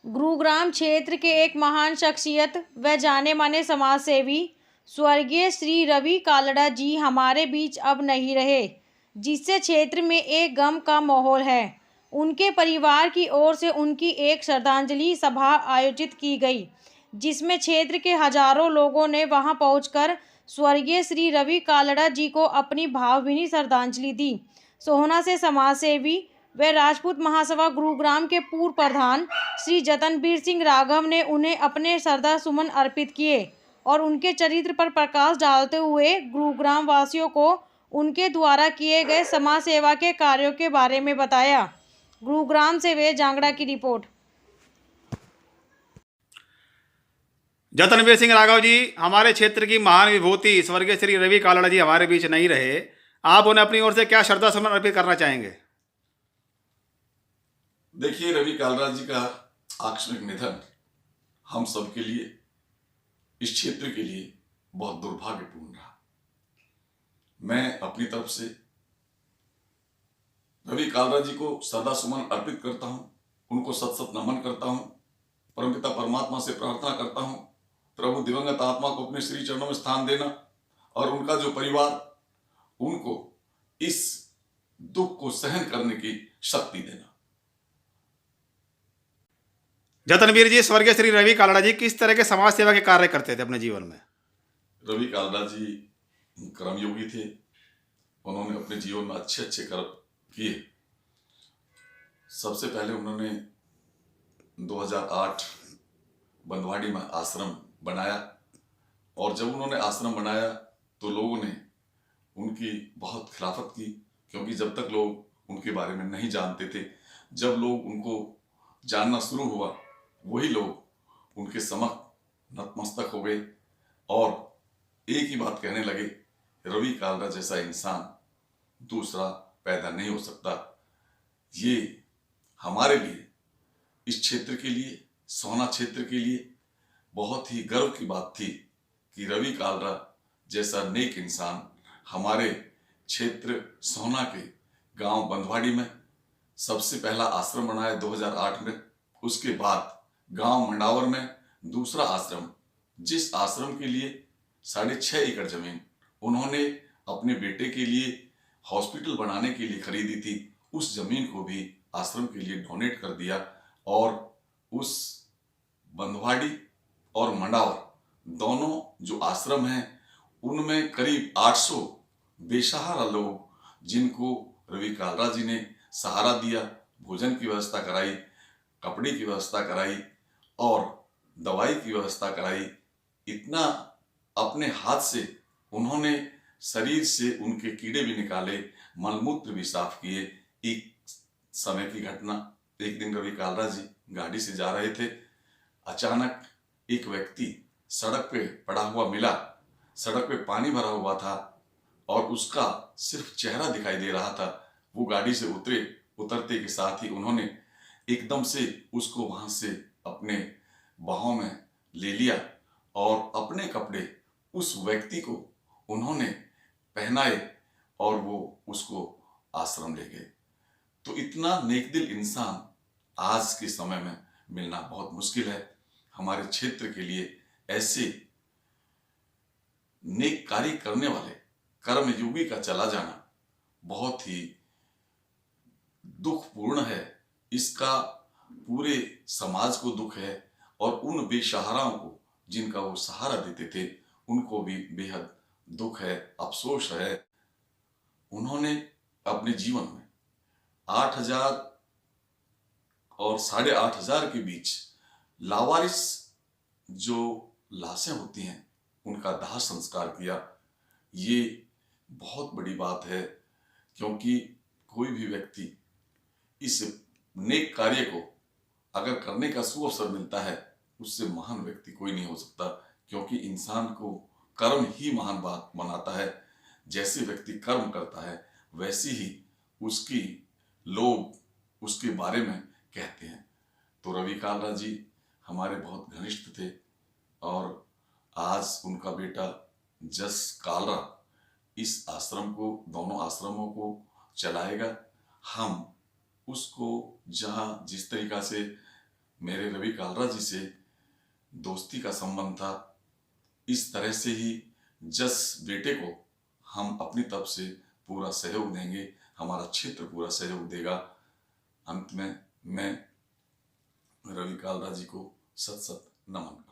गुरुग्राम क्षेत्र के एक महान शख्सियत व जाने माने समाज सेवी स्वर्गीय श्री रवि कालड़ा जी हमारे बीच अब नहीं रहे, जिससे क्षेत्र में एक गम का माहौल है। उनके परिवार की ओर से उनकी एक श्रद्धांजलि सभा आयोजित की गई, जिसमें क्षेत्र के हजारों लोगों ने वहां पहुंचकर स्वर्गीय श्री रवि कालड़ा जी को अपनी भावभीनी श्रद्धांजलि दी। सोहना से समाज सेवी व राजपूत महासभा गुरुग्राम के पूर्व प्रधान श्री जतनबीर सिंह राघव ने उन्हें अपने श्रद्धा सुमन अर्पित किए और उनके चरित्र पर प्रकाश डालते हुए गुरुग्राम वासियों को उनके द्वारा किए गए समाज सेवा के कार्यों के बारे में बताया। गुरुग्राम से वे जांगड़ा की रिपोर्ट। जतनबीर सिंह राघव जी, हमारे क्षेत्र की महान विभूति स्वर्गीय श्री रवि कालड़ा जी हमारे बीच नहीं रहे, आप उन्हें अपनी ओर से क्या श्रद्धा सुमन अर्पित करना चाहेंगे? देखिए, रवि कालड़ा जी का आकस्मिक निधन हम सबके लिए, इस क्षेत्र के लिए बहुत दुर्भाग्यपूर्ण रहा। मैं अपनी तरफ से रवि कालड़ा जी को श्रद्धा सुमन अर्पित करता हूं, उनको सत सत नमन करता हूं, परमपिता परमात्मा से प्रार्थना करता हूं, प्रभु दिवंगत आत्मा को अपने श्री चरणों में स्थान देना और उनका जो परिवार, उनको इस दुख को सहन करने की शक्ति देना। जतनबीर जी, स्वर्गीय श्री रवि कालड़ा जी किस तरह के समाज सेवा के कार्य करते थे अपने जीवन में? रवि कालड़ा जी कर्मयोगी थे। उन्होंने अपने जीवन में अच्छे अच्छे कर्म किए। सबसे पहले उन्होंने 2008 बंदवाड़ी में आश्रम बनाया और जब उन्होंने आश्रम बनाया तो लोगों ने उनकी बहुत खिलाफत की, क्योंकि जब तक लोग उनके बारे में नहीं जानते थे, जब लोग उनको जानना शुरू हुआ, वही लोग उनके समक्ष नतमस्तक हो गए और एक ही बात कहने लगे, रवि कालड़ा जैसा इंसान दूसरा पैदा नहीं हो सकता। ये हमारे लिए, इस क्षेत्र के लिए, सोहना क्षेत्र के लिए बहुत ही गर्व की बात थी कि रवि कालड़ा जैसा नेक इंसान हमारे क्षेत्र सोहना के गांव बंदवाड़ी में सबसे पहला आश्रम बनाया 2008 में। उसके बाद गांव मंडावर में दूसरा आश्रम, जिस आश्रम के लिए 6.5 एकड़ जमीन उन्होंने अपने बेटे के लिए हॉस्पिटल बनाने के लिए खरीदी थी, उस जमीन को भी आश्रम के लिए डोनेट कर दिया और उस बंदवाड़ी और मंडावर दोनों जो आश्रम हैं, उनमें करीब 800 बेसहारा लोग, जिनको रवि कालड़ा जी ने सहारा दिया, भोजन की व्यवस्था कराई, कपड़े की व्यवस्था कराई और दवाई की व्यवस्था कराई। इतना अपने हाथ से उन्होंने शरीर से उनके कीड़े भी निकाले, मलमूत्र भी साफ किए। एक समय की घटना, एक दिन रवि कालड़ा जी गाड़ी से जा रहे थे, अचानक एक व्यक्ति सड़क पे पड़ा हुआ मिला। सड़क पे पानी भरा हुआ था और उसका सिर्फ चेहरा दिखाई दे रहा था। वो गाड़ी से उतरे, उतरते के साथ ही उन्होंने एकदम से उसको वहां से अपने बाहों में ले लिया और अपने कपड़े उस व्यक्ति को उन्होंने पहनाए और वो उसको आश्रम ले गए। तो इतना नेकदिल इंसान आज के समय में मिलना बहुत मुश्किल है। हमारे क्षेत्र के लिए ऐसे नेक कार्य करने वाले कर्मयोगी का चला जाना बहुत ही दुखपूर्ण है। इसका पूरे समाज को दुख है और उन बेसहाराओं को जिनका वो सहारा देते थे, उनको भी बेहद दुख है, अफसोस है। उन्होंने अपने जीवन में 8,000 और 8,500 के बीच लावारिस जो लाशें होती हैं, उनका दाह संस्कार किया। ये बहुत बड़ी बात है, क्योंकि कोई भी व्यक्ति इस नेक कार्य को अगर करने का सुअवसर मिलता है, उससे महान व्यक्ति कोई नहीं हो सकता, क्योंकि इंसान को कर्म ही महान बात बनाता है। जैसे व्यक्ति कर्म करता है, वैसे ही उसकी लोग उसके बारे में कहते हैं। तो रवि कालड़ा जी हमारे बहुत घनिष्ठ थे और आज उनका बेटा जस कालड़ा इस आश्रम को, दोनों आश्रमों को चलाएगा। हम उसको जहाँ जिस तरीका से मेरे रवि कालरा जी से दोस्ती का संबंध था। इस तरह से ही जस बेटे को हम अपनी तरफ से पूरा सहयोग देंगे, हमारा क्षेत्र पूरा सहयोग देगा। अंत में मैं रवि कालरा जी को सत सत नमन करता हूं।